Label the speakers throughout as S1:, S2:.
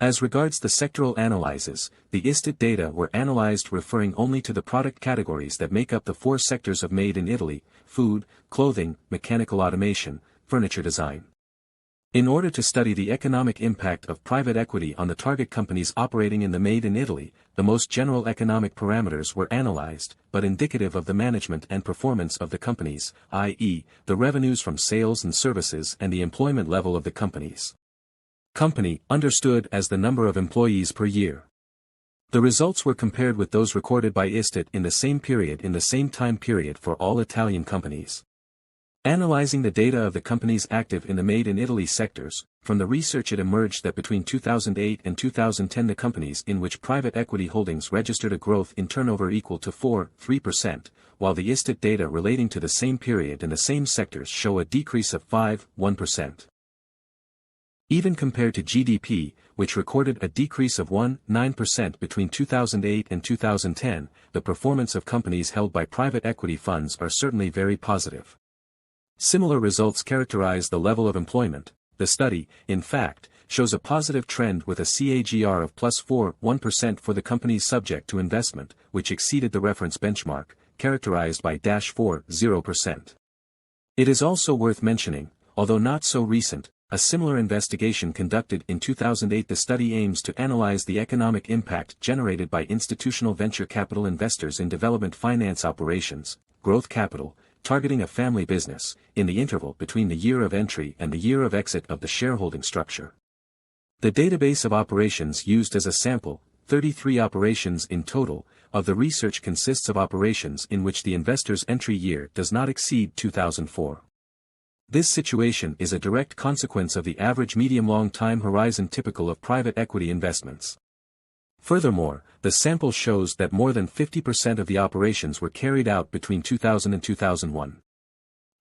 S1: As regards the sectoral analyses, the ISTAT data were analyzed referring only to the product categories that make up the four sectors of Made in Italy: food, clothing, mechanical automation, furniture design. In order to study the economic impact of private equity on the target companies operating in the Made in Italy, the most general economic parameters were analyzed, but indicative of the management and performance of the companies, i.e., the revenues from sales and services and the employment level of the companies. Company, understood as the number of employees per year. The results were compared with those recorded by ISTAT in the same period in the same time period for all Italian companies. Analyzing the data of the companies active in the Made in Italy sectors, from the research it emerged that between 2008 and 2010 the companies in which private equity holdings registered a growth in turnover equal to 3%, while the ISTAT data relating to the same period in the same sectors show a decrease of 1%. Even compared to GDP, which recorded a decrease of 9% between 2008 and 2010, the performance of companies held by private equity funds are certainly very positive. Similar results characterize the level of employment. The study, in fact, shows a positive trend with a CAGR of +1% for the companies subject to investment, which exceeded the reference benchmark, characterized by -0%. It is also worth mentioning, although not so recent, a similar investigation conducted in 2008. The study aims to analyze the economic impact generated by institutional venture capital investors in development finance operations, growth capital, targeting a family business, in the interval between the year of entry and the year of exit of the shareholding structure. The database of operations used as a sample, 33 operations in total, of the research consists of operations in which the investor's entry year does not exceed 2004. This situation is a direct consequence of the average medium-long time horizon typical of private equity investments. Furthermore, the sample shows that more than 50% of the operations were carried out between 2000 and 2001.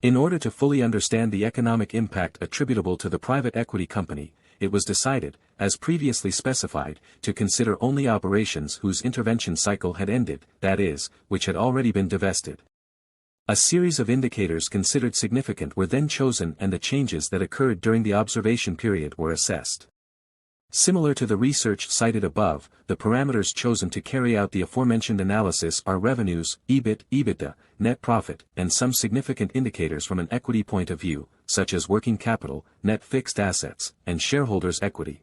S1: In order to fully understand the economic impact attributable to the private equity company, it was decided, as previously specified, to consider only operations whose intervention cycle had ended, that is, which had already been divested. A series of indicators considered significant were then chosen and the changes that occurred during the observation period were assessed. Similar to the research cited above, the parameters chosen to carry out the aforementioned analysis are revenues, EBIT, EBITDA, net profit, and some significant indicators from an equity point of view, such as working capital, net fixed assets, and shareholders' equity.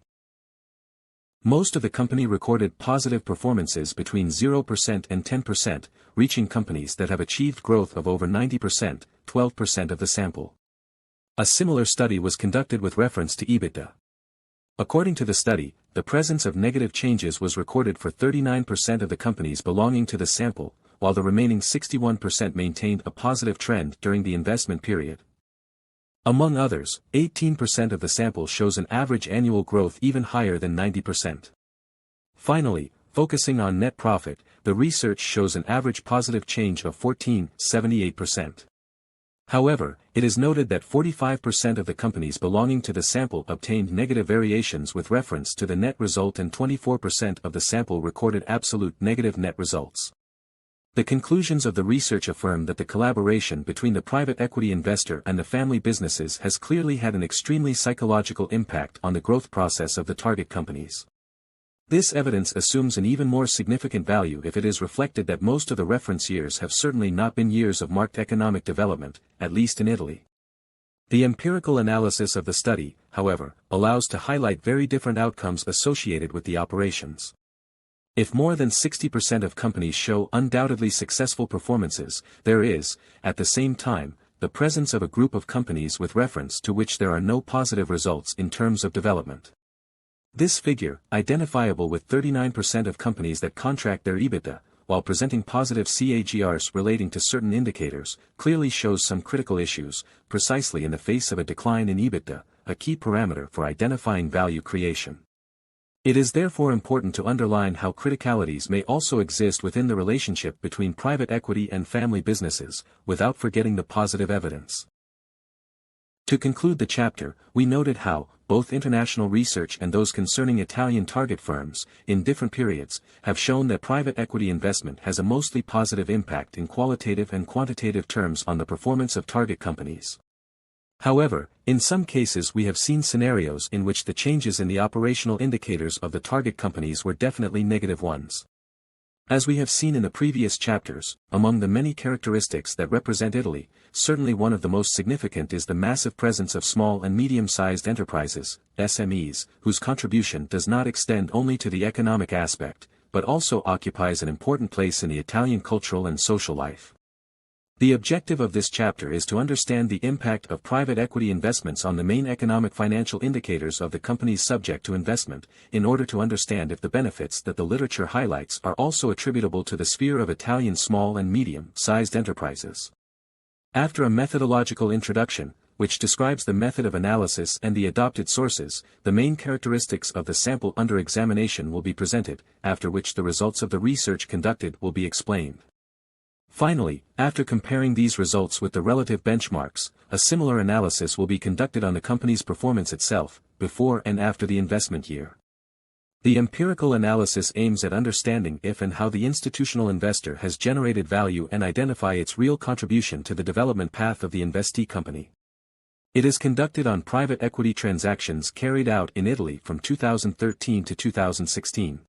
S1: Most of the company recorded positive performances between 0% and 10%, reaching companies that have achieved growth of over 90%, 12% of the sample. A similar study was conducted with reference to EBITDA. According to the study, the presence of negative changes was recorded for 39% of the companies belonging to the sample, while the remaining 61% maintained a positive trend during the investment period. Among others, 18% of the sample shows an average annual growth even higher than 90%. Finally, focusing on net profit, the research shows an average positive change of 14.78%. However, it is noted that 45% of the companies belonging to the sample obtained negative variations with reference to the net result and 24% of the sample recorded absolute negative net results. The conclusions of the research affirm that the collaboration between the private equity investor and the family businesses has clearly had an extremely psychological impact on the growth process of the target companies. This evidence assumes an even more significant value if it is reflected that most of the reference years have certainly not been years of marked economic development, at least in Italy. The empirical analysis of the study, however, allows to highlight very different outcomes associated with the operations. If more than 60% of companies show undoubtedly successful performances, there is, at the same time, the presence of a group of companies with reference to which there are no positive results in terms of development. This figure, identifiable with 39% of companies that contract their EBITDA, while presenting positive CAGRs relating to certain indicators, clearly shows some critical issues, precisely in the face of a decline in EBITDA, a key parameter for identifying value creation. It is therefore important to underline how criticalities may also exist within the relationship between private equity and family businesses, without forgetting the positive evidence. To conclude the chapter, we noted how, both international research and those concerning Italian target firms, in different periods, have shown that private equity investment has a mostly positive impact in qualitative and quantitative terms on the performance of target companies. However, in some cases we have seen scenarios in which the changes in the operational indicators of the target companies were definitely negative ones. As we have seen in the previous chapters, among the many characteristics that represent Italy, certainly one of the most significant is the massive presence of small and medium-sized enterprises, SMEs, whose contribution does not extend only to the economic aspect, but also occupies an important place in the Italian cultural and social life. The objective of this chapter is to understand the impact of private equity investments on the main economic financial indicators of the companies subject to investment, in order to understand if the benefits that the literature highlights are also attributable to the sphere of Italian small and medium-sized enterprises. After a methodological introduction, which describes the method of analysis and the adopted sources, the main characteristics of the sample under examination will be presented, after which the results of the research conducted will be explained. Finally, after comparing these results with the relative benchmarks, a similar analysis will be conducted on the company's performance itself, before and after the investment year. The empirical analysis aims at understanding if and how the institutional investor has generated value and identify its real contribution to the development path of the investee company. It is conducted on private equity transactions carried out in Italy from 2013 to 2016.